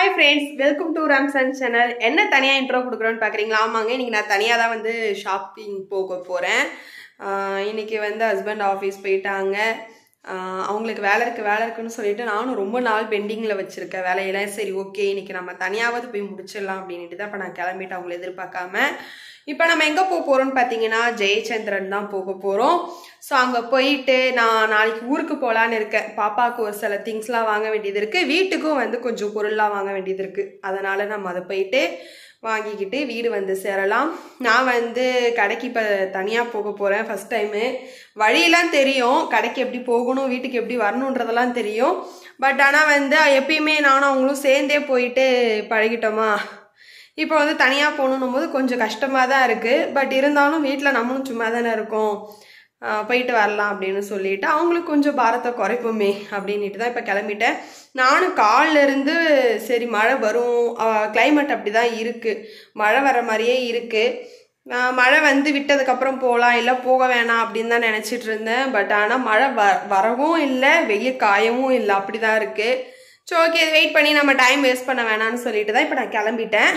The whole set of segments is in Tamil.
Hi friends, welcome to Ramsan channel. என்ன தனியா இன்ட்ரோ கொடுக்குறோன்னு பார்க்குறீங்களா? ஆமாங்க, இன்னைக்கு நான் தனியாக தான் வந்து ஷாப்பிங் போக போகிறேன். இன்னைக்கு வந்து ஹஸ்பண்ட் ஆஃபீஸ் போயிட்டாங்க. அவங்களுக்கு வேலை இருக்குன்னு சொல்லிட்டு நானும் ரொம்ப நாள் பெண்டிங்கில் வச்சுருக்கேன் வேலையெல்லாம். சரி ஓகே, இன்னைக்கு நம்ம தனியாவது போய் முடிச்சிடலாம் அப்படின்ட்டு தான் இப்போ நான் கிளம்பிட்டு அவங்கள எதிர்பார்க்காம. இப்போ நம்ம எங்கே போக போகிறோம்னு பார்த்தீங்கன்னா ஜெயச்சந்திரன் தான் போக போகிறோம். ஸோ அங்கே போயிட்டு நான் நாளைக்கு ஊருக்கு போகலான்னு இருக்கேன். பாப்பாவுக்கு ஒரு சில திங்ஸ்லாம் வாங்க வேண்டியது இருக்குது, வீட்டுக்கும் வந்து கொஞ்சம் பொருள்லாம் வாங்க வேண்டியது இருக்குது. அதனால் நம்ம அதை போயிட்டு வாங்கிக்கிட்டு வீடு வந்து சேரலாம். நான் வந்து கடைக்கு இப்போ தனியாக போக போகிறேன் ஃபஸ்ட் டைமு. வழியெல்லாம் தெரியும், கடைக்கு எப்படி போகணும் வீட்டுக்கு எப்படி வரணுன்றதெல்லாம் தெரியும். பட் ஆனால் வந்து எப்பயுமே நானும் அவங்களும் சேர்ந்தே போயிட்டு பழகிட்டோமா. இப்போ வந்து தனியாக போகணுன்னும் போது கொஞ்சம் கஷ்டமாக தான் இருக்குது. பட் இருந்தாலும் வீட்டில் நம்மளும் சும்மா தானே இருக்கோம், போயிட்டு வரலாம் அப்படின்னு சொல்லிட்டு அவங்களுக்கு கொஞ்சம் பாரத்தை குறைப்போமே அப்படின்ட்டு தான் இப்போ கிளம்பிட்டேன். நானும் காலிலேருந்து சரி மழை வரும், கிளைமேட் அப்படி தான் இருக்குது, மழை வர மாதிரியே இருக்குது. மழை வந்து விட்டதுக்கப்புறம் போகலாம் இல்லை போக வேணாம் அப்படின்னு தான் நினச்சிட்டு இருந்தேன். பட் ஆனால் மழை வரவும் இல்லை, வெயில் காயவும் இல்லை, அப்படி தான் இருக்குது. ஸோ ஓகே, வெயிட் பண்ணி நம்ம டைம் வேஸ்ட் பண்ண வேணாம்னு சொல்லிட்டு தான் இப்போ நான் கிளம்பிட்டேன்.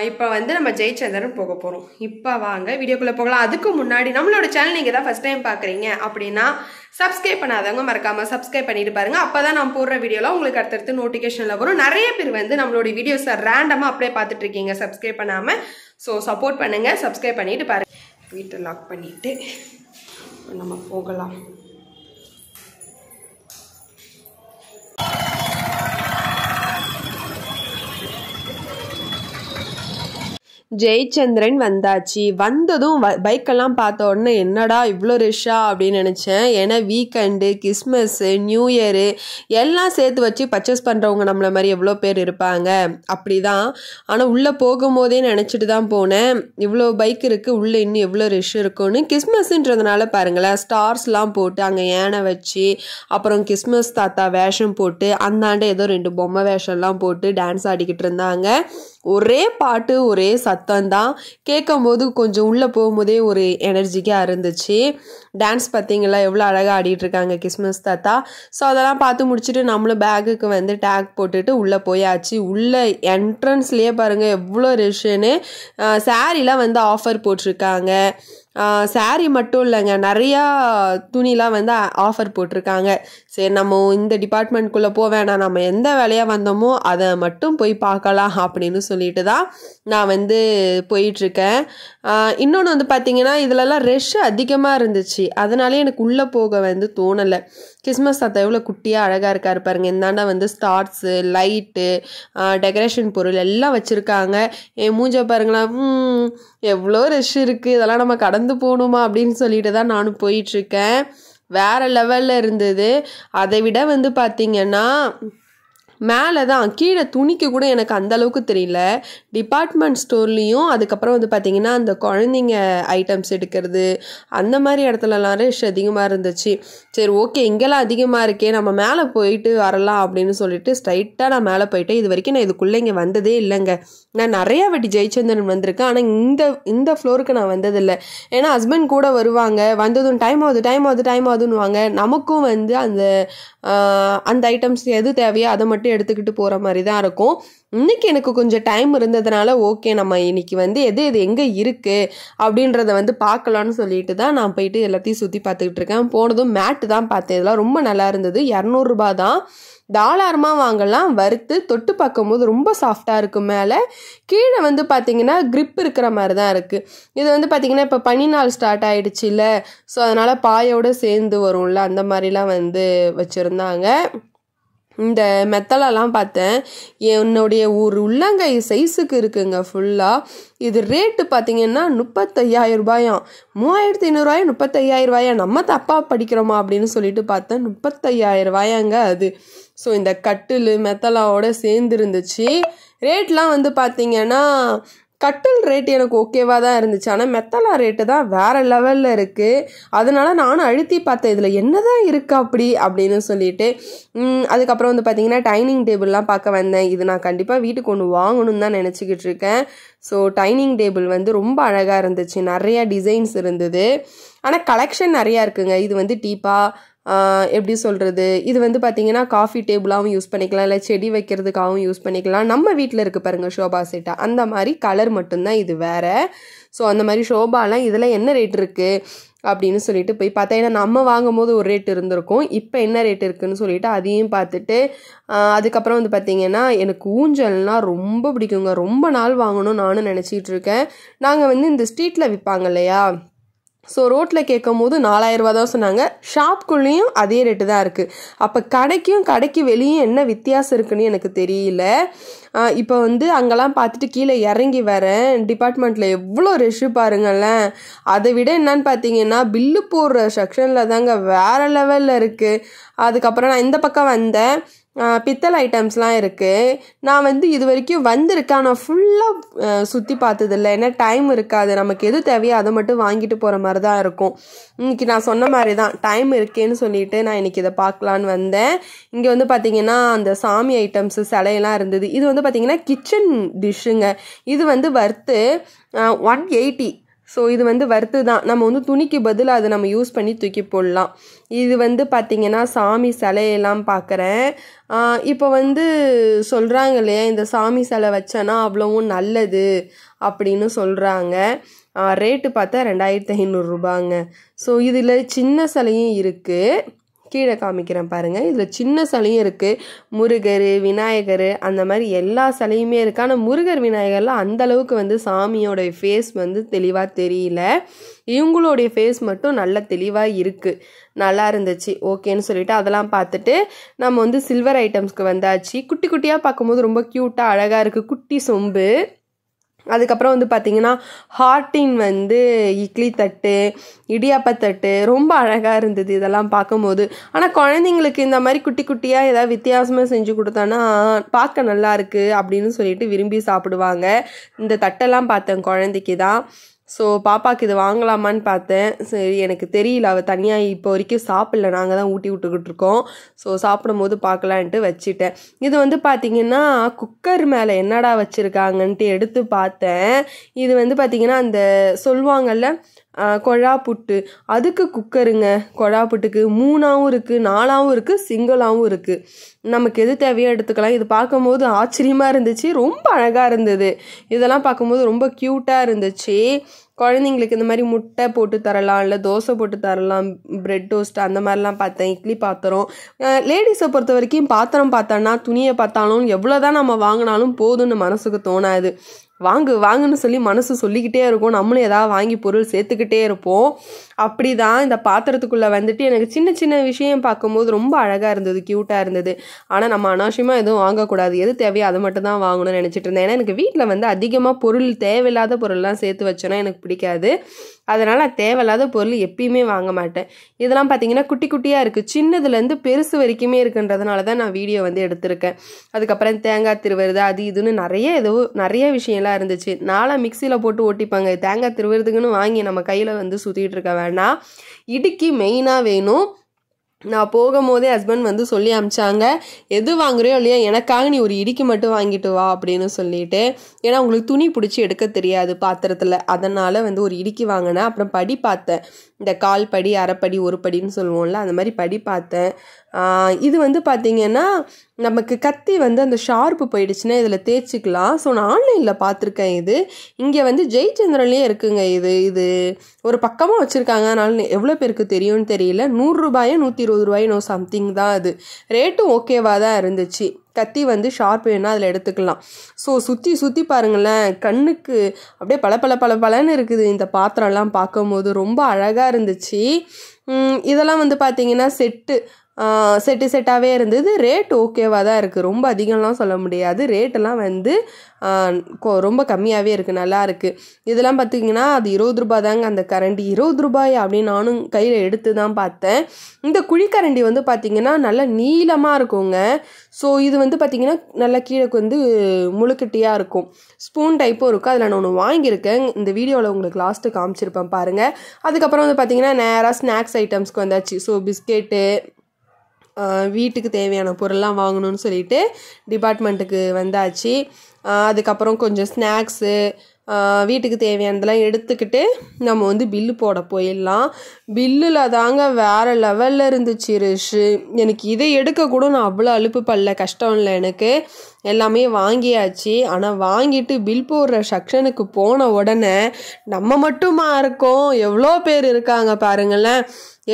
இப்போ வந்து நம்ம ஜெயச்சந்திரன் போக போகிறோம். இப்போ வாங்க வீடியோக்குள்ளே போகலாம். அதுக்கு முன்னாடி நம்மளோட சேனல் நீங்கள் தான் ஃபஸ்ட் டைம் பார்க்குறீங்க அப்படின்னா சப்ஸ்கிரைப் பண்ணாதவங்க மறக்காமல் சப்ஸ்கிரைப் பண்ணிட்டு பாருங்கள். அப்போ தான் நான் போடுற வீடியோலாம் உங்களுக்கு அடுத்தடுத்து நோட்டிஃபிகேஷனில் வரும். நிறைய பேர் வந்து நம்மளோட வீடியோஸை ரேண்டமாக அப்படியே பார்த்துட்ருக்கீங்க சப்ஸ்கிரைப் பண்ணாமல். ஸோ சப்போர்ட் பண்ணுங்கள், சப்ஸ்கிரைப் பண்ணிட்டு பாருங்கள். வீட்டை லாக் பண்ணிவிட்டு நம்ம போகலாம். ஜெயச்சந்திரன் வந்தாச்சு. வந்ததும் பைக்கெல்லாம் பார்த்த உடனே என்னடா இவ்வளோ ரஷ்ஷா அப்படின்னு நினச்சேன். ஏன்னா வீக்கெண்டு, கிறிஸ்மஸ்ஸு, நியூ இயரு எல்லாம் சேர்த்து வச்சு பர்ச்சேஸ் பண்ணுறவங்க நம்மளை மாதிரி எவ்வளோ பேர் இருப்பாங்க அப்படி தான். ஆனால் உள்ளே போகும்போதே நினச்சிட்டு தான் போனேன், இவ்வளோ பைக் இருக்குது, உள்ளே இன்னும் எவ்வளோ ரஷ் இருக்குன்னு. கிறிஸ்மஸ்ன்றதுனால பாருங்களேன், ஸ்டார்ஸ்லாம் போட்டு அங்கே யானை வச்சு, அப்புறம் கிறிஸ்மஸ் தாத்தா வேஷம் போட்டு, அந்தாண்ட ஏதோ 2 பொம்மை வேஷம்லாம் போட்டு டான்ஸ் ஆடிக்கிட்டு இருந்தாங்க. ஒரே பாட்டு ஒரே சத்தம்தான், கேட்கும் போது கொஞ்சம் உள்ளே போகும்போதே ஒரு எனர்ஜிக்காக இருந்துச்சு. டான்ஸ் பார்த்தீங்களா எவ்வளோ அழகாக ஆடிட்டுருக்காங்க கிறிஸ்மஸ் தாத்தா. ஸோ அதெல்லாம் பார்த்து முடிச்சுட்டு நம்மளும் பேக்குக்கு வந்து டேக் போட்டுட்டு உள்ளே போயாச்சு. உள்ளே என்ட்ரன்ஸ்லேயே பாருங்கள் எவ்வளோ ரஷ்ஷுன்னு. சாரீலாம் வந்து ஆஃபர் போட்டிருக்காங்க. சாரீ மட்டும் இல்லைங்க, நிறையா துணிலாம் வந்து ஆஃபர் போட்டிருக்காங்க. சரி நம்ம இந்த டிபார்ட்மெண்ட்குள்ளே வேணாம், நம்ம எந்த வேலையாக வந்தோமோ அதை மட்டும் போய் பார்க்கலாம் அப்படின்னு சொல்லிட்டு தான் நான் வந்து போயிட்டுருக்கேன். இன்னொன்று வந்து பார்த்திங்கன்னா இதிலலாம் ரஷ் அதிகமாக இருந்துச்சு, அதனாலே எனக்கு உள்ளே போக வந்து தோணலை. கிறிஸ்மஸ் தாத்தா எவ்வளோ குட்டியாக அழகாக இருக்காரு பாருங்கள். இந்தாண்டா வந்து ஸ்டார்ஸு, லைட்டு, டெக்கரேஷன் பொருள் எல்லாம் வச்சுருக்காங்க. என் மூஞ்ச பாருங்களேன், எவ்வளோ ரஷ் இருக்குது, இதெல்லாம் நம்ம கடந்து போகணுமா அப்படின்னு சொல்லிட்டு தான் நானும் போயிட்டுருக்கேன். வேறு லெவலில் இருந்தது. அதை விட வந்து பார்த்திங்கன்னா மேலே தான், கீழே துணிக்கு கூட எனக்கு அந்தளவுக்கு தெரியல. டிபார்ட்மெண்ட் ஸ்டோர்லேயும் அதுக்கப்புறம் வந்து பார்த்திங்கன்னா அந்த குழந்தைங்க ஐட்டம்ஸ் எடுக்கிறது அந்த மாதிரி இடத்துலலாம் ரஷ் அதிகமாக இருந்துச்சு. சரி ஓகே, இங்கெல்லாம் அதிகமாக இருக்கே, நம்ம மேலே போயிட்டு வரலாம் அப்படின்னு சொல்லிட்டு ஸ்ட்ரைட்டாக நான் மேலே போயிட்டேன். இது வரைக்கும் நான் இதுக்குள்ளே இங்கே வந்ததே இல்லைங்க. நான் நிறையா வாட்டி ஜெயச்சந்திரன் வந்திருக்கேன், ஆனால் இந்த ஃப்ளோருக்கு நான் வந்ததில்லை. ஏன்னா ஹஸ்பண்ட் கூட வருவாங்க, வந்ததும் டைம் ஆகுதுன்னுவாங்க. நமக்கும் வந்து அந்த ஐட்டம்ஸ் எது தேவையோ அதை மட்டும் எடுத்துக்கிட்டு போகிற மாதிரி தான் இருக்கும். இன்றைக்கி எனக்கு கொஞ்சம் டைம் இருந்ததுனால ஓகே, நம்ம இன்றைக்கி வந்து எது எங்கே இருக்குது அப்படின்றத வந்து பார்க்கலான்னு சொல்லிட்டு தான் நான் போயிட்டு எல்லாத்தையும் சுற்றி பார்த்துக்கிட்டு இருக்கேன். போனதும் மேட்டு தான் பார்த்தேன், இதெல்லாம் ரொம்ப நல்லா இருந்தது. 200 ரூபா தான், தாராளமாக வாங்கலாம். வறுத்து தொட்டு பார்க்கும்போது ரொம்ப சாஃப்டாக இருக்கும். மேலே கீழே வந்து பார்த்திங்கன்னா க்ரிப் இருக்கிற மாதிரி தான் இருக்குது. இது வந்து பார்த்திங்கன்னா இப்போ பனி நாள் ஸ்டார்ட் ஆகிடுச்சு இல்லை, ஸோ அதனால் பாயோடு சேர்ந்து வரும்ல, அந்த மாதிரிலாம் வந்து வச்சுருந்தாங்க. இந்த மெத்தலெல்லாம் பார்த்தேன், என்னுடைய ஒரு உள்ளங்கை சைஸுக்கு இருக்குங்க ஃபுல்லாக. இது ரேட்டு பார்த்திங்கன்னா 35,000 ரூபாயாம். 3,500 ரூபாயா 35,000 ரூபாயா, நம்ம தப்பாக படிக்கிறோமா அப்படின்னு சொல்லிட்டு பார்த்தேன். 35,000 ரூபாயாங்க அது. ஸோ இந்த கட்டில் மெத்தலாவோட சேர்ந்து இருந்துச்சு. ரேட்லாம் வந்து பார்த்திங்கன்னா கட்டில் ரேட் எனக்கு ஓகேவாக தான் இருந்துச்சு, ஆனால் மெத்தலா ரேட்டு தான் வேறு லெவலில் இருக்குது. அதனால நானும் அழுத்தி பார்த்தேன், இதில் என்ன தான் இருக்குது அப்படின்னு சொல்லிட்டு. அதுக்கப்புறம் வந்து பார்த்திங்கன்னா டைனிங் டேபிள்லாம் பார்க்க வந்தேன். இது நான் கண்டிப்பாக வீட்டுக்கு ஒன்று வாங்கணும்னு தான் நினச்சிக்கிட்டு இருக்கேன். ஸோ டைனிங் டேபிள் வந்து ரொம்ப அழகாக இருந்துச்சு, நிறையா டிசைன்ஸ் இருந்தது, ஆனால் கலெக்ஷன் நிறையா இருக்குங்க. இது வந்து டீப்பா, எப்படி சொல்கிறது, இது வந்து பார்த்திங்கன்னா காஃபி டேபிளாகவும் யூஸ் பண்ணிக்கலாம், இல்லை செடி வைக்கிறதுக்காகவும் யூஸ் பண்ணிக்கலாம். நம்ம வீட்டில் இருக்குது பாருங்கள் ஷோபா செட்டா, அந்த மாதிரி கலர் மட்டும்தான் இது வேறு. ஸோ அந்த மாதிரி ஷோபாலாம் இதில் என்ன ரேட் இருக்குது அப்படின்னு சொல்லிட்டு போய் பார்த்தா, ஏன்னா நம்ம வாங்கும் போது ஒரு ரேட் இருந்திருக்கும், இப்போ என்ன ரேட் இருக்குதுன்னு சொல்லிட்டு அதையும் பார்த்துட்டு அதுக்கப்புறம் வந்து பார்த்திங்கன்னா எனக்கு ஊஞ்சல்னால் ரொம்ப பிடிக்குங்க. ரொம்ப நாள் வாங்கணும்னு நானும் நினச்சிட்டு இருக்கேன். நாங்கள் வந்து இந்த ஸ்ட்ரீட்டில் விற்பாங்க இல்லையா, ஸோ ரோட்டில் கேட்கும் போது 4000 ரூபா தான் சொன்னாங்க. ஷாப்குள்ளேயும் அதே ரேட்டு தான் இருக்குது. அப்போ கடைக்கு வெளியும் என்ன வித்தியாசம் இருக்குன்னு எனக்கு தெரியல. இப்போ வந்து அங்கெல்லாம் பார்த்துட்டு கீழே இறங்கி வரேன். டிபார்ட்மெண்ட்டில் எவ்வளோ ரஷ்ஷு பாருங்களேன். அதை விட என்னன்னு பார்த்தீங்கன்னா பில்லு போடுற செக்ஷனில் தாங்க வேறு லெவலில் இருக்குது. அதுக்கப்புறம் நான் இந்த பக்கம் வந்தேன், பித்தளை ஐட்டம்ஸ்லாம் இருக்குது. நான் வந்து இது வரைக்கும் வந்திருக்கேன், ஆனால் ஃபுல்லாக சுற்றி பார்த்ததில்லை. ஏன்னா டைம் இருக்காது, நமக்கு எது தேவையோ அதை மட்டும் வாங்கிட்டு போகிற மாதிரி தான் இருக்கும். இன்றைக்கி நான் சொன்ன மாதிரி தான் டைம் இருக்கேன்னு சொல்லிட்டு நான் இன்றைக்கி இதை பார்க்கலான்னு வந்தேன். இங்கே வந்து பார்த்திங்கன்னா அந்த சாமி ஐட்டம்ஸு சிலையெல்லாம் இருந்தது. இது வந்து பார்த்திங்கன்னா கிச்சன் டிஷ்ஷுங்க. இது வந்து வர்த்து 180. ஸோ இது வந்து வறுத்து தான், நம்ம வந்து துணிக்கு பதிலாக அதை நம்ம யூஸ் பண்ணி தூக்கி போடலாம். இது வந்து பார்த்திங்கன்னா சாமி சிலையெல்லாம் பார்க்குறேன். இப்போ வந்து சொல்கிறாங்க இல்லையா, இந்த சாமி சிலை வச்சோன்னா அவ்வளவும் நல்லது அப்படின்னு சொல்கிறாங்க. ரேட்டு பார்த்தா 2500 ரூபாங்க. ஸோ இதில் சின்ன சிலையும் இருக்குது, கீழே காமிக்கிறேன் பாருங்கள். இதில் சின்ன சிலையும் இருக்குது, முருகர், விநாயகர், அந்த மாதிரி எல்லா சிலையுமே இருக்குது. ஆனால் முருகர் விநாயகர்லாம் அந்தளவுக்கு வந்து சாமியோடைய ஃபேஸ் வந்து தெளிவாக தெரியல. இவங்களுடைய ஃபேஸ் மட்டும் நல்ல தெளிவாக இருக்குது, நல்லா இருந்துச்சு. ஓகேன்னு சொல்லிட்டு அதெல்லாம் பார்த்துட்டு நம்ம வந்து சில்வர் ஐட்டம்ஸ்க்கு வந்தாச்சு. குட்டி குட்டியாக பார்க்கும்போது ரொம்ப க்யூட்டாக அழகாக இருக்குது, குட்டி சொம்பு. அதுக்கப்புறம் வந்து பார்த்திங்கன்னா ஹார்ட்டின் வந்து இட்லி தட்டு, இடியாப்பத்தட்டு ரொம்ப அழகாக இருந்தது இதெல்லாம் பார்க்கும்போது. ஆனால் குழந்தைங்களுக்கு இந்த மாதிரி குட்டி குட்டியாக ஏதாவது வித்தியாசமாக செஞ்சு கொடுத்தோன்னா பார்க்க நல்லா இருக்குது அப்படின்னு சொல்லிட்டு விரும்பி சாப்பிடுவாங்க. இந்த தட்டெல்லாம் பார்த்தேன் குழந்தைக்கு தான். ஸோ பாப்பாவுக்கு இது வாங்கலாமான்னு பார்த்தேன். சரி எனக்கு தெரியல, அவள் தனியாக இப்போ வரைக்கும் சாப்பிடல, நாங்கள் தான் ஊட்டி விட்டுக்கிட்டு இருக்கோம். ஸோ சாப்பிடும் போது பார்க்கலான்ட்டு வச்சுட்டேன். இது வந்து பார்த்திங்கன்னா குக்கர் மேலே என்னடா வச்சுருக்காங்கன்ட்டு எடுத்து பார்த்தேன். இது வந்து பார்த்திங்கன்னா அந்த சொல்லுவாங்கள்ல கொழா புட்டு, அதுக்கு குக்கருங்க. கொழா புட்டுக்கு 3ஆவும் இருக்குது, 4ஆவும் இருக்குது, சிங்கிளாகவும் இருக்குது. நமக்கு எது தேவையோ எடுத்துக்கலாம். இது பார்க்கும்போது ஆச்சரியமாக இருந்துச்சு, ரொம்ப அழகாக இருந்தது. இதெல்லாம் பார்க்கும்போது ரொம்ப க்யூட்டாக இருந்துச்சு. குழந்தைங்களுக்கு இந்த மாதிரி முட்டை போட்டு தரலாம், இல்லை தோசை போட்டு தரலாம், பிரெட் டோஸ்ட் அந்த மாதிரிலாம் பார்த்தேன். இட்லி பாத்திரம், லேடிஸை பொறுத்த வரைக்கும் பாத்திரம் பார்த்தோன்னா துணியை பார்த்தாலும் எவ்வளோதான் நம்ம வாங்கினாலும் போதும்னு மனசுக்கு தோணாது. வாங்குன்னு சொல்லி மனசு சொல்லிக்கிட்டே இருக்கும், நம்மளும் ஏதாவது வாங்கி பொருள் சேர்த்துக்கிட்டே இருப்போம். அப்படி தான் இந்த பாத்திரத்துக்குள்ளே வந்துட்டு எனக்கு சின்ன சின்ன விஷயம் பார்க்கும்போது ரொம்ப அழகாக இருந்தது, க்யூட்டாக இருந்தது. ஆனால் நம்ம அனாவசியமாக எதுவும் வாங்கக்கூடாது, எது தேவையோ அதை மட்டும் தான் வாங்கணும்னு நினச்சிட்டு இருந்தேன். ஏன்னா எனக்கு வீட்டில் வந்து அதிகமாக பொருள் தேவையில்லாத பொருள்லாம் சேர்த்து வச்சோன்னா எனக்கு பிடிக்காது. அதனால் தேவையில்லாத பொருள் எப்பயுமே வாங்க மாட்டேன். இதெல்லாம் பார்த்திங்கன்னா குட்டி குட்டியாக இருக்குது, சின்னதுலேருந்து பெருசு வரைக்குமே இருக்குன்றதுனால தான் நான் வீடியோ வந்து எடுத்திருக்கேன். அதுக்கப்புறம் தேங்காய் திருவுறது அது இதுன்னு நிறைய விஷயம்லாம் இருந்துச்சு. நாளாக மிக்சியில் போட்டு ஓட்டிப்பாங்க, தேங்காய் திருவுறதுக்குன்னு வாங்கி நம்ம கையில் வந்து சுற்றிட்டு இருக்க வேண்டாம். இடுக்கி மெயினாக வேணும். நான் போகும்போதே ஹஸ்பண்ட் வந்து சொல்லி அனுப்பிச்சாங்க, எது வாங்குறியோ இல்லையா எனக்காக நீ ஒரு இடிக்கு மட்டும் வாங்கிட்டு வா அப்படின்னு சொல்லிட்டு. ஏன்னா உங்களுக்கு துணி பிடிச்சி எடுக்க தெரியாது பாத்திரத்தில், அதனால் வந்து ஒரு இடிக்கு வாங்கினேன். அப்புறம் படி பார்த்தேன், இந்த 1/4 படி, அரை படி, 1 படின்னு சொல்லுவோம்ல, அந்த மாதிரி படி பார்த்தேன். இது வந்து பார்த்திங்கன்னா நமக்கு கத்தி வந்து அந்த ஷார்ப்பு போயிடுச்சுன்னா இதில் தேய்ச்சிக்கலாம். ஸோ நான் ஆன்லைனில் பார்த்துருக்கேன். இது இங்கே வந்து ஜெயச்சந்திரன்லேயே இருக்குங்க. இது ஒரு பக்கமாக வச்சுருக்காங்க, அதனால எவ்வளோ பேருக்கு தெரியும்னு தெரியல. 100 ரூபாயோ 120 ரூபாயோ சம்திங் தான். அது ரேட்டும் ஓகேவாக தான் இருந்துச்சு. கத்தி வந்து ஷார்ப் வேணால் அதில் எடுத்துக்கலாம். ஸோ சுற்றி பாருங்களேன், கண்ணுக்கு அப்படியே பளபளன்னு இருக்குது. இந்த பாத்திரம்லாம் பார்க்கும்போது ரொம்ப அழகாக இருந்துச்சு. இதெல்லாம் வந்து பார்த்திங்கன்னா செட்டாகவே இருந்தது. ரேட் ஓகேவாக தான் இருக்குது, ரொம்ப அதிகம்லாம் சொல்ல முடியாது. ரேட்டெல்லாம் வந்து ரொம்ப கம்மியாகவே இருக்குது, நல்லா இருக்குது. இதெல்லாம் பார்த்திங்கன்னா அது 20 ரூபா தாங்க. அந்த கரண்டி 20 ரூபாய் அப்படின்னு நானும் கையில் எடுத்து தான் பார்த்தேன். இந்த குழிக்கரண்டி வந்து பார்த்திங்கன்னா நல்லா நீளமாக இருக்குங்க. ஸோ இது வந்து பார்த்திங்கன்னா நல்லா கீழே வந்து முழுக்கட்டியாக இருக்கும், ஸ்பூன் டைப்பும் இருக்கும். அதில் நான் ஒன்று வாங்கியிருக்கேன், இந்த வீடியோவில் உங்களுக்கு லாஸ்ட்டு காமிச்சிருப்பேன் பாருங்கள். அதுக்கப்புறம் வந்து பார்த்திங்கன்னா நேராக ஸ்நாக்ஸ் ஐட்டம்ஸ்க்கு வந்தாச்சு. ஸோ பிஸ்கெட்டு, வீட்டுக்கு தேவையான பொருள்லாம் வாங்கணும்னு சொல்லிட்டு டிபார்ட்மெண்ட்டுக்கு வந்தாச்சு. அதுக்கப்புறம் கொஞ்சம் ஸ்நாக்ஸு, வீட்டுக்கு தேவையானதெல்லாம் எடுத்துக்கிட்டு நம்ம வந்து பில்லு போட போயிடலாம். பில்லில் தாங்க வேறு லெவலில் இருந்துச்சு ரிஷு. எனக்கு இதை எடுக்க கூட நான் அவ்வளோ அலுப்பு படல, கஷ்டம் இல்லை எனக்கு. எல்லாமே வாங்கியாச்சு. ஆனால் வாங்கிட்டு பில் போடுற செக்ஷனுக்கு போன உடனே நம்ம மட்டுமா இருக்கோம், எவ்வளோ பேர் இருக்காங்க பாருங்களேன்.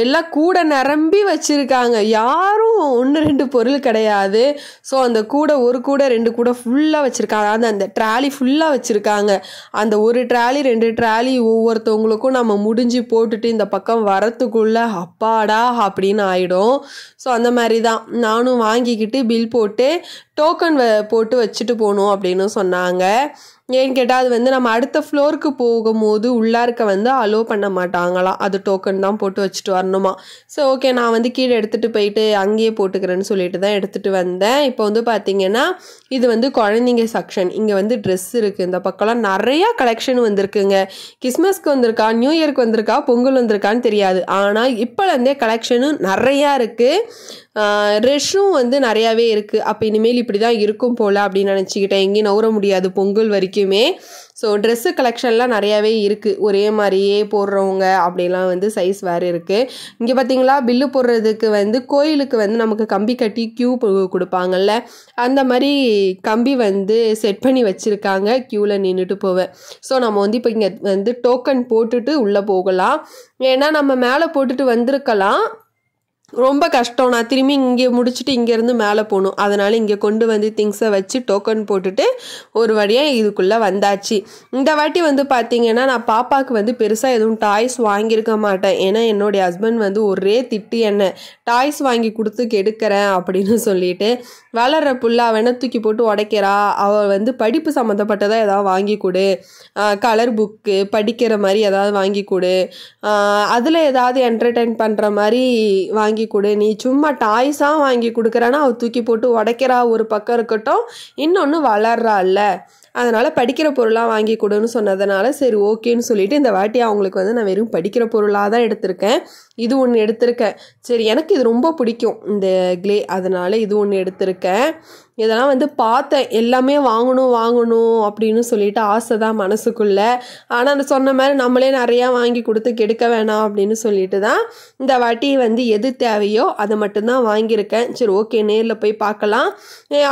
எல்லாம் கூட நிரம்பி வச்சுருக்காங்க. யாரும் 1-2 பொருள் கிடையாது. ஸோ அந்த கூடை, ஒரு கூடை 2 கூடை ஃபுல்லாக வச்சுருக்காங்க. அந்த ட்ராலி ஃபுல்லாக வச்சுருக்காங்க. அந்த ஒரு ட்ராலி 2 ட்ராலி ஒவ்வொருத்தவங்களுக்கும் நம்ம முடிஞ்சு போட்டுட்டு இந்த பக்கம் வரத்துக்குள்ளே அப்பாடா அப்படின்னு ஆகிடும். ஸோ அந்த மாதிரி தான் நானும் வாங்கிக்கிட்டு பில் போட்டு டோக்கன் போட்டு வச்சுட்டு போகணும் அப்படின்னு சொன்னாங்க. ஏன்னு கேட்டால் அது வந்து நம்ம அடுத்த ஃப்ளோருக்கு போகும்போது உள்ளார்க்க வந்து அலோவ் பண்ண மாட்டாங்களாம். அது டோக்கன் தான் போட்டு வச்சுட்டு வரணுமா. ஸோ ஓகே, நான் வந்து கீழே எடுத்துகிட்டு போயிட்டு அங்கேயே போட்டுக்கிறேன்னு சொல்லிட்டு தான் எடுத்துகிட்டு வந்தேன். இப்போ வந்து பார்த்திங்கன்னா இது வந்து குழந்தைங்க செக்ஷன். இங்கே வந்து ட்ரெஸ் இருக்குது. இந்த பக்கம்லாம் நிறையா கலெக்ஷன் வந்திருக்குங்க. கிறிஸ்மஸ்க்கு வந்திருக்கா, நியூ இயருக்கு வந்திருக்கா, பொங்கல் வந்திருக்கான்னு தெரியாது. ஆனால் இப்போலேருந்தே கலெக்ஷனும் நிறையா இருக்குது. ரெஷ்ஷும் வந்து நிறையாவே இருக்குது. அப்போ இனிமேல் இப்படி தான் இருக்கும் போல் அப்படின்னு நினச்சிக்கிட்டேன். எங்கேயும் நவுற முடியாது பொங்கல் வரைக்குமே. ஸோ ட்ரெஸ்ஸு கலெக்ஷன்லாம் நிறையாவே இருக்குது. ஒரே மாதிரியே போடுறவங்க அப்படிலாம் வந்து சைஸ் வேறு இருக்குது. இங்கே பார்த்திங்களா, பில்லு போடுறதுக்கு வந்து கோயிலுக்கு வந்து நமக்கு கம்பி கட்டி க்யூ கொடுப்பாங்கல்ல, அந்த மாதிரி கம்பி வந்து செட் பண்ணி வச்சுருக்காங்க. க்யூவில் நின்றுட்டு போவேன். ஸோ நம்ம வந்து இப்போ இங்கே வந்து டோக்கன் போட்டுட்டு உள்ளே போகலாம். ஏன்னா நம்ம மேலே போட்டுட்டு வந்திருக்கலாம், ரொம்ப கஷ்டம். நான் திரும்பி இங்கே முடிச்சுட்டு இங்கேருந்து மேலே போகணும். அதனால் இங்கே கொண்டு வந்து திங்ஸை வச்சு டோக்கன் போட்டுட்டு ஒரு வழியாக இதுக்குள்ளே வந்தாச்சு. இந்த வாட்டி வந்து பார்த்திங்கன்னா நான் பாப்பாவுக்கு வந்து பெருசாக எதுவும் டாய்ஸ் வாங்கியிருக்க மாட்டேன். ஏன்னா என்னுடைய ஹஸ்பண்ட் வந்து ஒரே திட்டு, என்ன டாய்ஸ் வாங்கி கொடுத்து கெடுக்கிறேன் அப்படின்னு சொல்லிட்டு. வளர்கிற புள்ள வேணா தூக்கி போட்டு உடைக்கிறா, அவள் வந்து படிப்பு சம்மந்தப்பட்டதாக ஏதாவது வாங்கி கொடு, கலர் புக்கு படிக்கிற மாதிரி ஏதாவது வாங்கி கொடு, அதில் ஏதாவது என்டர்டெயின் பண்ணுற மாதிரி வாங்கி கொடு. நீ சும்மா டாய்ஸாக வாங்கி கொடுக்குறேன்னா அவள் தூக்கி போட்டு உடைக்கிறா ஒரு பக்கம் இருக்கட்டும், இன்னொன்று வளர்றாள்ல, அதனால் படிக்கிற பொருளாக வாங்கி கொடுன்னு சொன்னதுனால சரி ஓகேன்னு சொல்லிவிட்டு இந்த வாட்டி அவங்களுக்கு வந்து நான் வெறும் படிக்கிற பொருளாக தான் எடுத்திருக்கேன். இது ஒன்று எடுத்திருக்கேன். சரி, எனக்கு இது ரொம்ப பிடிக்கும் இந்த க்ளே, அதனால் இது ஒன்று எடுத்திருக்கேன். இதெல்லாம் வந்து பார்த்தேன், எல்லாமே வாங்கணும் அப்படின்னு சொல்லிட்டு ஆசை தான் மனசுக்குள்ளே. ஆனால் அந்த சொன்ன மாதிரி நம்மளே நிறையா வாங்கி கொடுத்து கெடுக்க வேணாம் அப்படின்னு சொல்லிட்டு தான் இந்த வாட்டி வந்து எது தேவையோ அதை மட்டும்தான் வாங்கியிருக்கேன். சரி ஓகே, நேரில் போய் பார்க்கலாம்,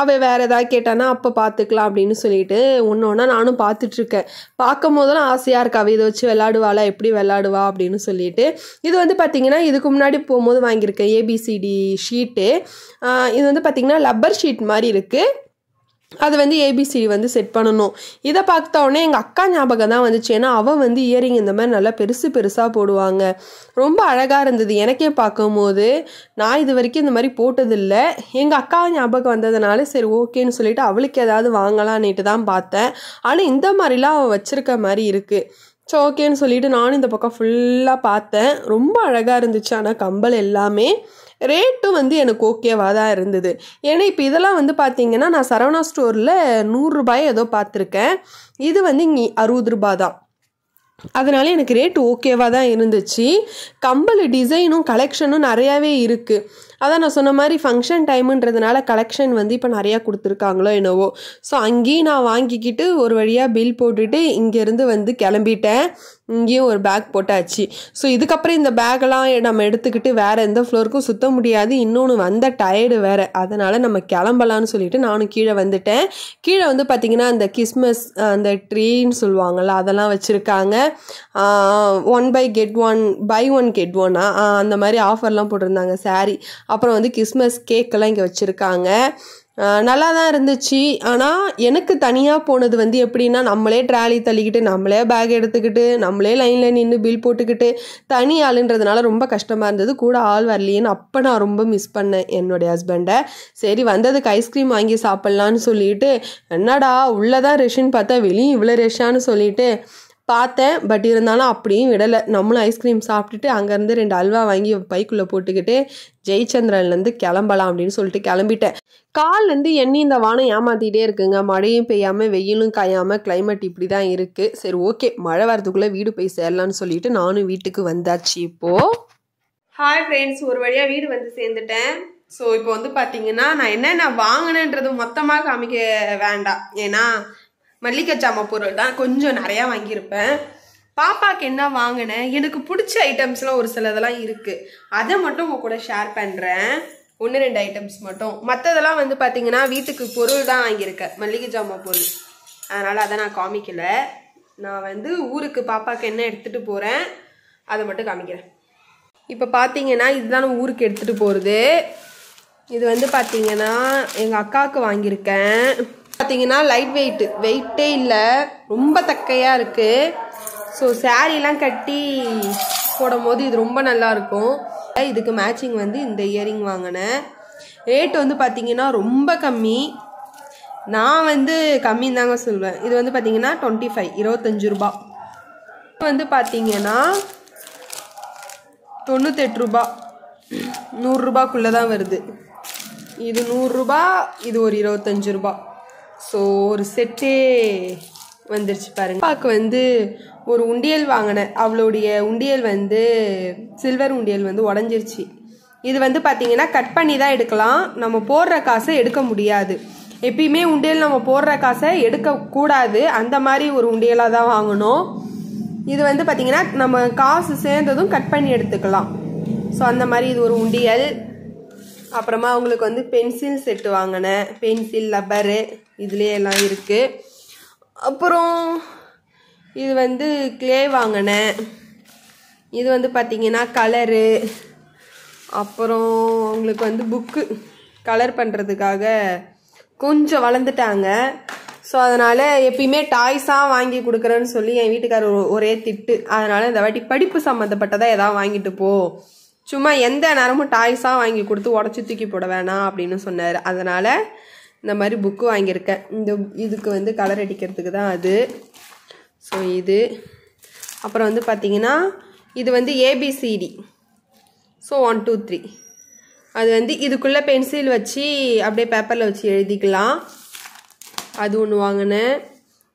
அவள் வேறு ஏதாவது கேட்டானா அப்போ பார்த்துக்கலாம் அப்படின்னு சொல்லிட்டு ஒன்று ஒன்றா நானும் பார்த்துட்ருக்கேன். பார்க்கும் போதெல்லாம் ஆசையாக இருக்கா, அவள் இதை வச்சு விளாடுவாளா, எப்படி விளாடுவா அப்படின்னு சொல்லிட்டு. இது வந்து பார்த்திங்கன்னா இதுக்கு முன்னாடி போகும்போது வாங்கியிருக்கேன் ஏபிசிடி ஷீட்டு. இது வந்து பார்த்திங்கன்னா லப்பர் ஷீட் மாதிரி இருக்குது. அது வந்து ஏபிசிடி வந்து செட் பண்ணணும். இதை பார்த்த உடனே எங்கள் அக்கா ஞாபகம் தான் வந்துச்சு. ஏன்னா அவள் வந்து இயரிங் இந்த மாதிரி நல்லா பெருசாக போடுவாங்க. ரொம்ப அழகாக இருந்தது எனக்கே பார்க்கும்போது. நான் இது வரைக்கும் இந்த மாதிரி போட்டதில்லை. எங்கள் அக்கா ஞாபகம் வந்ததுனால சரி ஓகேன்னு சொல்லிட்டு அவளுக்கு ஏதாவது வாங்கலான்னுட்டு தான் பார்த்தேன். ஆனால் இந்த மாதிரிலாம் அவள் வச்சுருக்க மாதிரி இருக்குது. ஸோ ஓகேன்னு சொல்லிட்டு நானும் இந்த பக்கம் ஃபுல்லாக பார்த்தேன். ரொம்ப அழகாக இருந்துச்சு. ஆனால் கம்பல் எல்லாமே ரேட்டும் வந்து எனக்கு ஓகேவாக தான் இருந்தது. ஏன்னா இப்போ இதெல்லாம் வந்து பார்த்திங்கன்னா நான் சரவணா ஸ்டோரில் 100 ரூபாய் ஏதோ பார்த்துருக்கேன். இது வந்து இங்கே 60 ரூபா தான். அதனால எனக்கு ரேட்டு ஓகேவாக தான் இருந்துச்சு. கம்பல் டிசைனும் கலெக்ஷனும் நிறையாவே இருக்குது. அதான் நான் சொன்ன மாதிரி ஃபங்க்ஷன் டைமுன்றதுனால கலெக்ஷன் வந்து இப்போ நிறையா கொடுத்துருக்காங்களோ என்னவோ. ஸோ அங்கேயும் நான் வாங்கிக்கிட்டு ஒரு வழியாக பில் போட்டுட்டு இங்கேருந்து வந்து கிளம்பிட்டேன். இங்கேயும் ஒரு பேக் போட்டாச்சு. ஸோ இதுக்கப்புறம் இந்த பேக்கெல்லாம் நம்ம எடுத்துக்கிட்டு வேறு எந்த ஃப்ளோருக்கும் சுற்ற முடியாது. இன்னொன்று வந்த டயர்டு வேறு, அதனால் நம்ம கிளம்பலான்னு சொல்லிட்டு நானும் கீழே வந்துட்டேன். கீழே வந்து பார்த்திங்கன்னா அந்த கிறிஸ்மஸ் அந்த ட்ரீன்னு சொல்லுவாங்கள்ல அதெல்லாம் வச்சுருக்காங்க. 1 get 1 அந்த மாதிரி ஆஃபர்லாம் போட்டிருந்தாங்க. சாரி, அப்புறம் வந்து கிறிஸ்மஸ் கேக்கெல்லாம் இங்கே வச்சுருக்காங்க. நல்லா தான் இருந்துச்சு. ஆனால் எனக்கு தனியாக போனது வந்து எப்படின்னா நம்மளே ட்ராலி தள்ளிக்கிட்டு நம்மளே பேக் எடுத்துக்கிட்டு நம்மளே லைனில் நின்று பில் போட்டுக்கிட்டு தனி ஆளுன்றதுனால ரொம்ப கஷ்டமாக இருந்தது. கூட ஆள் வரலையேன்னு அப்போ நான் ரொம்ப மிஸ் பண்ணேன் என்னுடைய ஹஸ்பண்டை. சரி வந்ததுக்கு ஐஸ்கிரீம் வாங்கி சாப்பிட்லான்னு சொல்லிட்டு என்னடா உள்ளதான் ரெஷ்ஷுன்னு பார்த்தா வெளியும் இவ்வளோ ரெஷ்ஷான்னு சொல்லிட்டு பார்த்தேன். பட் இருந்தாலும் அப்படியும் விடலை. நம்மளும் ஐஸ்கிரீம் சாப்பிட்டுட்டு அங்கேருந்து 2 அல்வா வாங்கி பைக்குள்ளே போட்டுக்கிட்டு ஜெயச்சந்திரன்லேருந்து கிளம்பலாம் அப்படின்னு சொல்லிட்டு கிளம்பிட்டேன். கால்லேருந்து இந்த வானம் ஏமாற்றிட்டே இருக்குங்க. மழையும் பெய்யாமல் வெயிலும் காயாமல் கிளைமேட் இப்படி தான் இருக்குது. சரி ஓகே, மழை வரதுக்குள்ளே வீடு போய் சேரலான்னு சொல்லிட்டு நானும் வீட்டுக்கு வந்தாச்சு. இப்போது ஹாய் ஃப்ரெண்ட்ஸ், ஒரு வழியாக வீடு வந்து சேர்ந்துட்டேன். ஸோ இப்போ வந்து பார்த்தீங்கன்னா நான் என்னென்ன வாங்கினேன்றது மொத்தமாக காமிக்க வேண்டாம். ஏன்னா மல்லிகை ஜாமான் பொருள் தான் கொஞ்சம் நிறையா வாங்கியிருப்பேன். பாப்பாவுக்கு என்ன வாங்கினேன், எனக்கு பிடிச்ச ஐட்டம்ஸ்லாம் ஒரு சிலதெல்லாம் இருக்குது, அதை மட்டும் உங்கள் கூட ஷேர் பண்ணுறேன். 1-2 ஐட்டம்ஸ் மட்டும். மற்றதெல்லாம் வந்து பார்த்தீங்கன்னா வீட்டுக்கு பொருள் தான் வாங்கியிருக்கேன், மல்லிகை ஜாமான் பொருள். அதனால் அதை நான் காமிக்கல. நான் வந்து ஊருக்கு பாப்பாவுக்கு என்ன எடுத்துகிட்டு போகிறேன் அதை மட்டும் காமிக்கிறேன். இப்போ பார்த்தீங்கன்னா இதுதான் நான் ஊருக்கு எடுத்துகிட்டு போகிறது. இது வந்து பார்த்தீங்கன்னா எங்கள் அக்காவுக்கு வாங்கியிருக்கேன். பார்த்தீங்கன்னா லைட் வெயிட்டே இல்லை, ரொம்ப தக்கையாக இருக்குது. ஸோ சாரீலாம் கட்டி போடும் போது இது ரொம்ப நல்லாயிருக்கும். இதுக்கு மேட்சிங் வந்து இந்த இயரிங் வாங்கினேன். ரேட் வந்து பார்த்தீங்கன்னா ரொம்ப கம்மி. நான் வந்து கம்மின்னு தாங்க சொல்லுவேன். இது வந்து பார்த்தீங்கன்னா 25 ரூபா. வந்து பார்த்தீங்கன்னா 98 ரூபா, 100 ரூபாக்குள்ளே தான் வருது. இது 100 ரூபா, இது ஒரு 25 ரூபா. ஸோ ஒரு செட்டே வந்துருச்சு பாருங்க. அப்பாவுக்கு வந்து ஒரு உண்டியல் வாங்கினேன். அவளுடைய உண்டியல் வந்து சில்வர் உண்டியல் வந்து உடஞ்சிருச்சு. இது வந்து பார்த்தீங்கன்னா கட் பண்ணி தான் எடுக்கலாம், நம்ம போடுற காசை எடுக்க முடியாது. எப்பயுமே உண்டியல் நம்ம போடுற காசை எடுக்கக்கூடாது, அந்த மாதிரி ஒரு உண்டியலாக தான் வாங்கணும். இது வந்து பார்த்தீங்கன்னா நம்ம காசு சேர்ந்ததும் கட் பண்ணி எடுத்துக்கலாம். ஸோ அந்த மாதிரி இது ஒரு உண்டியல். அப்புறமா அவங்களுக்கு வந்து பென்சில் செட்டு வாங்கினேன். பென்சில், ரப்பரு இதுலேயே எல்லாம் இருக்குது. அப்புறம் இது வந்து கிளே வாங்கினேன். இது வந்து பார்த்தீங்கன்னா கலரு. அப்புறம் அவங்களுக்கு வந்து புக்கு கலர் பண்ணுறதுக்காக கொஞ்சம் வளர்ந்துட்டாங்க. ஸோ அதனால் எப்பயுமே டாய்ஸாக வாங்கி கொடுக்குறேன்னு சொல்லி என் வீட்டுக்காரர் ஒரே திட்டு. அதனால் இந்த வாட்டி படிப்பு சம்மந்தப்பட்டதாக எதாவது வாங்கிட்டு போ, சும்மா எந்த நேரமும் டாய்ஸாக வாங்கி கொடுத்து உடச்சி தூக்கி போட வேணாம் அப்படின்னு சொன்னார். அதனால் இந்த மாதிரி புக்கு வாங்கியிருக்கேன். இதுக்கு வந்து கலர் அடிக்கிறதுக்கு தான் அது. ஸோ இது அப்புறம் வந்து பார்த்திங்கன்னா இது வந்து ABCD. ஸோ 1 2 3 அது வந்து இதுக்குள்ளே பென்சில் வச்சு அப்படியே பேப்பரில் வச்சு எழுதிக்கலாம். அது ஒன்று வாங்கினேன்.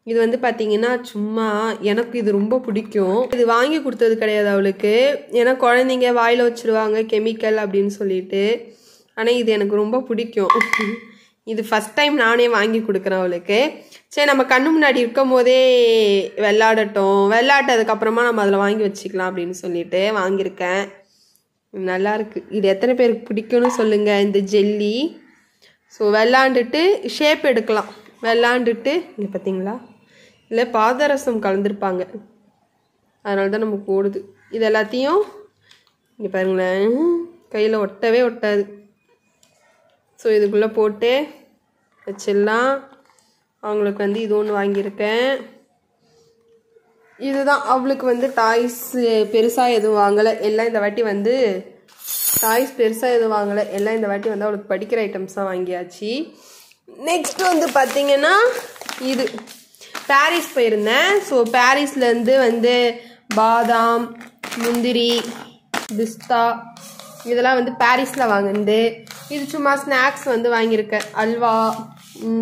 இது வந்து பார்த்திங்கன்னா சும்மா எனக்கு இது ரொம்ப பிடிக்கும். இது வாங்கி கொடுத்தது கிடையாது அவளுக்கு, ஏன்னா குழந்தைங்க வாயில் வச்சுருவாங்க கெமிக்கல் அப்படின்னு சொல்லிட்டு. ஆனால் இது எனக்கு ரொம்ப பிடிக்கும். இது ஃபஸ்ட் டைம் நானே வாங்கி கொடுக்குறேன் அவளுக்கு. சரி நம்ம கண்ணு முன்னாடி இருக்கும் போதே விளையாட்டதுக்கப்புறமா நம்ம அதில் வாங்கி வச்சுக்கலாம் அப்படின்னு சொல்லிட்டு வாங்கியிருக்கேன். நல்லா இருக்கு. இது எத்தனை பேருக்கு பிடிக்கும்னு சொல்லுங்கள் இந்த ஜெல்லி. ஸோ விளாண்டுட்டு ஷேப் எடுக்கலாம். விளாண்டுட்டு இங்கே பார்த்தீங்களா, இல்லை பாதரசம் கலந்துருப்பாங்க, அதனால தான் நமக்கு ஓடுது. இது எல்லாத்தையும் இங்கே பாருங்களேன், கையில் ஒட்டவே ஒட்டாது. ஸோ இதுக்குள்ளே போட்டு வச்சிடலாம். அவங்களுக்கு வந்து இது ஒன்று வாங்கியிருக்கேன். இதுதான் அவளுக்கு வந்து டாய்ஸ் பெருசாக எதுவும் வாங்கலை. எல்லாம் இந்த வாட்டி வந்து டாய்ஸ் பெருசாக எதுவும் வாங்கலை. எல்லாம் இந்த வாட்டி வந்து அவளுக்கு படிக்கிற ஐட்டம்ஸ் தான் வாங்கியாச்சு. நெக்ஸ்ட் வந்து பார்த்திங்கன்னா இது பாரிஸ் போயிருந்தேன். ஸோ பாரிஸ்லேருந்து வந்து பாதாம், முந்திரி, பிஸ்தா இதெல்லாம் வந்து பாரிஸில் வாங்கினது. இது சும்மா ஸ்நாக்ஸ் வந்து வாங்கியிருக்கேன். அல்வா,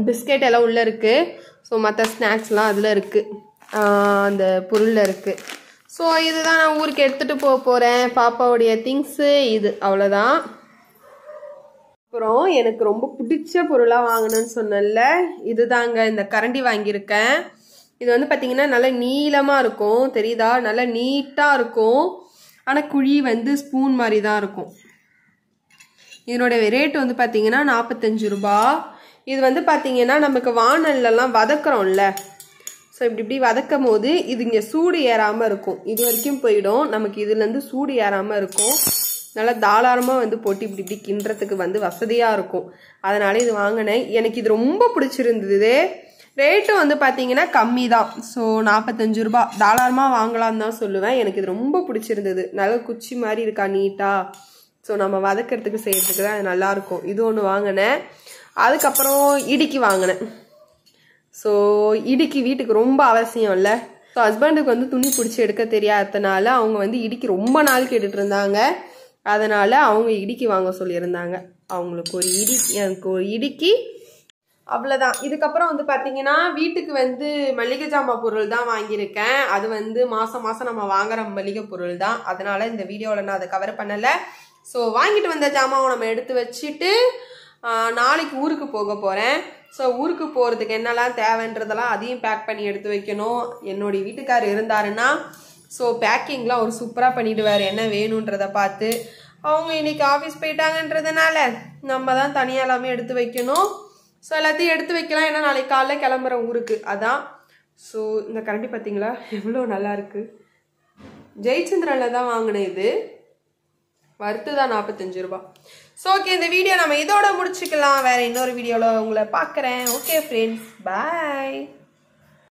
பிஸ்கெட் எல்லாம் உள்ளே இருக்குது. ஸோ மற்ற ஸ்நாக்ஸ்லாம் அதில் இருக்குது, அந்த பொருளில் இருக்குது. ஸோ இதுதான் நான் ஊருக்கு எடுத்துகிட்டு போக போகிறேன், பாப்பாவுடைய திங்ஸு. இது அவ்வளோதான். அப்புறம் எனக்கு ரொம்ப பிடிச்ச பொருளாக வாங்கணும்னு சொன்னல, இதுதாங்க இந்த கரண்டி வாங்கியிருக்கேன். இது வந்து பார்த்திங்கன்னா நல்லா நீளமாக இருக்கும், தெரியுதா, நல்லா நீட்டாக இருக்கும். ஆனால் குழி வந்து ஸ்பூன் மாதிரி தான் இருக்கும். இதனுடைய ரேட் வந்து பார்த்திங்கன்னா 45 ரூபா. இது வந்து பார்த்திங்கன்னா நமக்கு வானல்லாம் வதக்குறோம்ல, ஸோ இப்படி வதக்கும் போது இது இங்கே சூடு ஏறாமல் இருக்கும். இது வரைக்கும் போயிடும், நமக்கு இதுலேருந்து சூடு ஏறாமல் இருக்கும். நல்லா தாராளமாக வந்து போட்டு இப்படி கிண்டுறதுக்கு வந்து வசதியாக இருக்கும். அதனால இது வாங்கினேன். எனக்கு இது ரொம்ப பிடிச்சிருந்தது. ரேட்டும் வந்து பார்த்தீங்கன்னா கம்மி தான். ஸோ 45 ரூபா தாராளமாக வாங்கலான்னு தான் சொல்லுவேன். எனக்கு இது ரொம்ப பிடிச்சிருந்தது. நல்ல குச்சி மாதிரி இருக்கா, நீட்டாக. ஸோ நம்ம வதக்கிறதுக்கு செய்கிறதுக்கு தான் அது நல்லாயிருக்கும். இது ஒன்று வாங்கினேன். அதுக்கப்புறம் இடுக்கி வாங்கினேன். ஸோ இடுக்கி வீட்டுக்கு ரொம்ப அவசியம் இல்லை. ஸோ ஹஸ்பண்டுக்கு வந்து துணி பிடிச்சி எடுக்க தெரியாததுனால அவங்க வந்து இடுக்கி ரொம்ப நாள் கேட்டுட்டு இருந்தாங்க. அதனால் அவங்க இடுக்கி வாங்க சொல்லியிருந்தாங்க. அவங்களுக்கு ஒரு எனக்கு ஒரு இடுக்கி, அவ்வளோதான். இதுக்கப்புறம் வந்து பார்த்தீங்கன்னா வீட்டுக்கு வந்து மளிகை ஜாமான் பொருள் தான் வாங்கியிருக்கேன். அது வந்து மாதம் மாதம் நம்ம வாங்குற மளிகை பொருள் தான். அதனால் இந்த வீடியோவில் நான் அதை கவர் பண்ணலை. ஸோ வாங்கிட்டு வந்த ஜாமாவை நம்ம எடுத்து வச்சுட்டு நாளைக்கு ஊருக்கு போக போகிறேன். ஸோ ஊருக்கு போகிறதுக்கு என்னெல்லாம் தேவைன்றதெல்லாம் அதையும் பேக் பண்ணி எடுத்து வைக்கணும். என்னுடைய வீட்டுக்கார் இருந்தாருன்னா ஸோ பேக்கிங்லாம் அவர் சூப்பராக பண்ணிவிடுவார் என்ன வேணுன்றதை பார்த்து. அவங்க இன்னைக்கு ஆஃபீஸ் போயிட்டாங்கன்றதுனால நம்ம தான் தனியாக எல்லாமே எடுத்து வைக்கணும். ஸோ எல்லாத்தையும் எடுத்து வைக்கலாம், ஏன்னா நாளைக்கு காலைல கிளம்புற ஊருக்கு அதான். ஸோ இந்த கரண்டி பார்த்தீங்களா எவ்வளோ நல்லா இருக்கு. ஜெயச்சந்திரனில் தான் வாங்கினேன், இது வறுத்து தான் 45 ரூபா. ஸோ ஓகே, இந்த வீடியோ நம்ம இதோட முடிச்சுக்கலாம். வேற இன்னொரு வீடியோவில் உங்களை பார்க்குறேன். ஓகே ஃப்ரெண்ட்ஸ், பாய்.